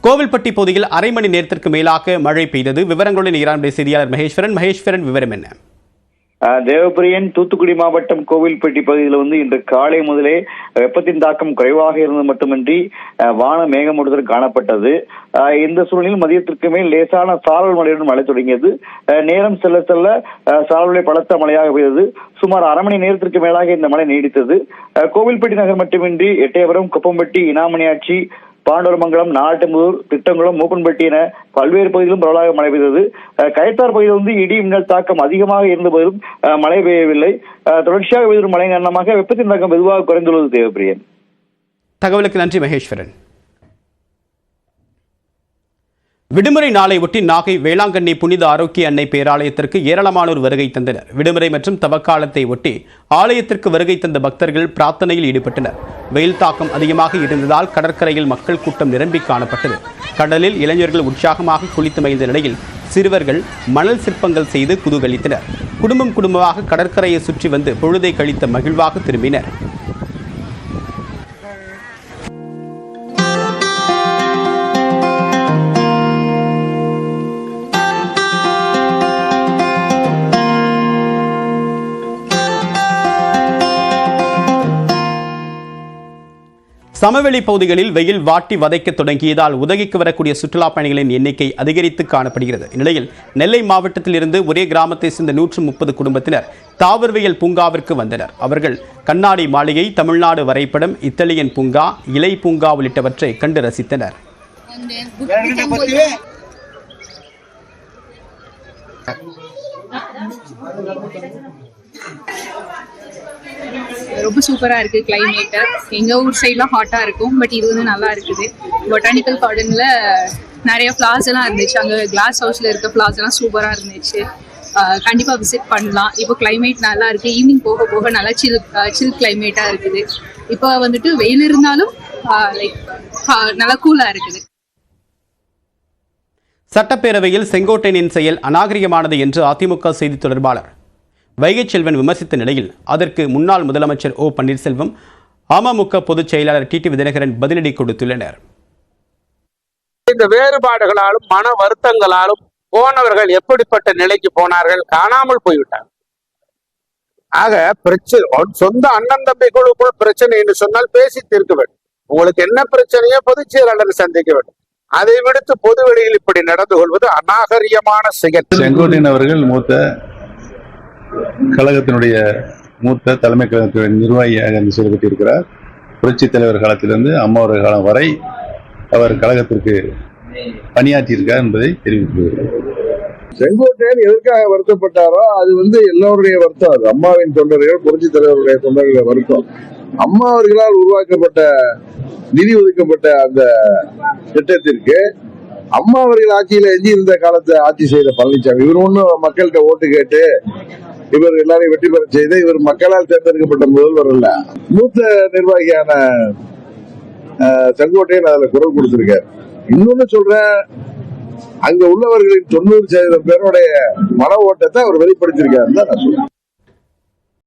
கோவில்பட்டி பகுதியில் அரை மணி நேரத்திற்கு மேலாக மழை பெய்தது. விவரங்களுடன் ஈரானுடைய செய்தியாளர் மகேஸ்வரன் விவரம் என்ன? தேவபிரியன், தூத்துக்குடி மாவட்டம் கோவில்பட்டி பகுதியில் இன்று காலை முதலே வெப்பத்தின் தாக்கம் குறைவாக இருந்தது மட்டுமின்றி வான மேகமூட்டத்துடன் காணப்பட்டது. இந்த சூழலில் மதியத்திற்கு மேல் லேசான சாரல் மழையுடன் மழை தொடங்கியது. நேரம் செல்ல செல்ல சாரலை பலத்த மழையாக பெய்தது. சுமார் அரை மணி நேரத்திற்கு மேலாக இந்த மழை நீடித்தது. கோவில்பட்டி நகர் மட்டுமின்றி எட்டயபுரம், குப்பம்பட்டி, இனாமணியாட்சி, பாண்டவரமங்கலம், நாட்டுமுதூர், திட்டங்குளம், மூப்பன்பட்டி என பல்வேறு பகுதியிலும் பரவலாக மழை பெய்தது. கயத்தார் பகுதியில் இடி மின்னல் தாக்கம் அதிகமாக இருந்த போதிலும் மழை பெய்யவில்லை. தொடர்ச்சியாக பெய்த மழை காரணமாக வெப்பத்தின் தாக்கம் வெகுவாக குறைந்துள்ளது. தேவபிரியன், தகவலுக்கு நன்றி மகேஸ்வரன். விடுமுறை நாளை ஒட்டி நாகை வேளாங்கண்ணி புனித ஆரோக்கிய அன்னை பேராலயத்திற்கு ஏராளமானோர் வருகை தந்தனர். விடுமுறை மற்றும் தவக்காலத்தை ஒட்டி ஆலயத்திற்கு வருகை தந்த பக்தர்கள் பிரார்த்தனையில் ஈடுபட்டனர். வெயில் தாக்கம் அதிகமாக இருந்ததால் கடற்கரையில் மக்கள் கூட்டம் நிரம்பி காணப்பட்டது. கடலில் இளைஞர்கள் உற்சாகமாக குளித்து மகிழ்ந்த நிலையில் சிறுவர்கள் மணல் சிற்பங்கள் செய்து குதூகலித்தனர். குடும்பமாக கடற்கரையை சுற்றி வந்து பொழுதை கழித்த மகிழ்வாக திரும்பினர். சமவெளி பகுதிகளில் வெயில் வாட்டி வதைக்க தொடங்கியதால் உதகைக்கு வரக்கூடிய சுற்றுலா பயணிகளின் எண்ணிக்கை அதிகரித்து காணப்படுகிறது. இந்நிலையில் நெல்லை மாவட்டத்தில் இருந்து ஒரே கிராமத்தை சேர்ந்த 130 குடும்பத்தினர் தாவரவியல் பூங்காவிற்கு வந்தனர். அவர்கள் கண்ணாடி மாளிகை, தமிழ்நாடு வரைபடம், இத்தாலியன் பூங்கா, இலை பூங்கா உள்ளிட்டவற்றை கண்டு ரசித்தனர். ரொம்ப சூப்பரா இருக்கு கிளைமேட். எங்க ஊர் சைட்லாம் ஹாட்டா இருக்கும், பட் இது நல்லா இருக்குது. பொட்டானிக்கல் கார்டன்ல நிறைய ஃபிளார்ஸ் எல்லாம் இருந்துச்சு. அங்க கிளாஸ் ஹவுஸ்ல இருக்க ஃபிளார்ஸ் எல்லாம் சூப்பரா இருந்துச்சு. கண்டிப்பா விசிட் பண்ணலாம். இப்போ கிளைமேட் நல்லா இருக்கு. ஈவினிங் போக போக நல்லா சில் கிளைமேட்டா இருக்குது. இப்போ வெயில் இருந்தாலும் லைக் நல்லா கூலா இருக்குது. சட்டப்பேரவையில் செங்கோட்டையனின் செயல் அநாகரிகமானது என்று அதிமுக செய்தி தொடர்பாளர் வைகை செல்வன் விமர்சித்த நிலையில் அதற்கு முன்னாள் முதலமைச்சர் ஓ பன்னீர்செல்வம், அமமுக பொதுச் செயலாளர் டிடிவி தினகரன் பதிலடி கொடுத்துள்ளனர். இந்த வேறுபாடுகளாலும் மன வருத்தங்களாலும் போனவர்கள் எப்படிப்பட்ட நிலைக்கு போனார்கள், காணாமல் போய்விட்டார். ஆக பிரச்சனை சொந்த அண்ணன் தம்பி குழுக்குள் பிரச்சனை என்று சொன்னால் பேசி தீர்க்க வேண்டும். உங்களுக்கு என்ன பிரச்சனையோ பொதுச் செயலாளர் சந்திக்க வேண்டும். அதை விடுத்து பொது வெளியில் இப்படி நடந்து கொள்வது அநாகரிகமான செயல். செங்கோட்டையன் அவர்கள் கழகத்தினுடைய மூத்த தலைமை கழகத்தினுடைய நிர்வாகியாக செயல்பட்டிருக்கிறார். புரட்சி தலைவர் காலத்திலிருந்து அம்மாவுடைய காலம் வரை அவர் கழகத்திற்கு பணியாற்றியிருக்கார் என்பதை தெரிவித்துள்ளார். செங்கோட்டையன் எதற்காக வருத்தப்பட்டாரோ அது எல்லோருடைய வருத்தம். அது அம்மாவின் தொண்டர்கள், புரட்சி தலைவருடைய தொண்டர்கள் வருத்தம். அம்மா அவர்களால் உருவாக்கப்பட்ட நிதி ஒதுக்கப்பட்ட அந்த திட்டத்திற்கு அம்மா அவர்கள் ஆட்சியில எஞ்சி இருந்த காலத்தை ஆட்சி செய்த பழனிசாமி, இவர் ஒன்னும் மக்கள்கிட்ட ஓட்டு கேட்டு இவர் எல்லாரையும் வெற்றி பெற செய்த இவர் மக்களால் தேர்ந்தெடுக்கப்பட்ட முதல்வர் அல்ல. மூத்த நிர்வாகியான செங்கோட்டையன் அதுல குரல் கொடுத்திருக்காரு. இன்னொன்னு சொல்றேன், அங்க உள்ளவர்களின் 90% பேருடைய மன ஓட்டத்தை அவர் வெளிப்படுத்தியிருக்காருன்னு தான் நான் சொல்றேன்.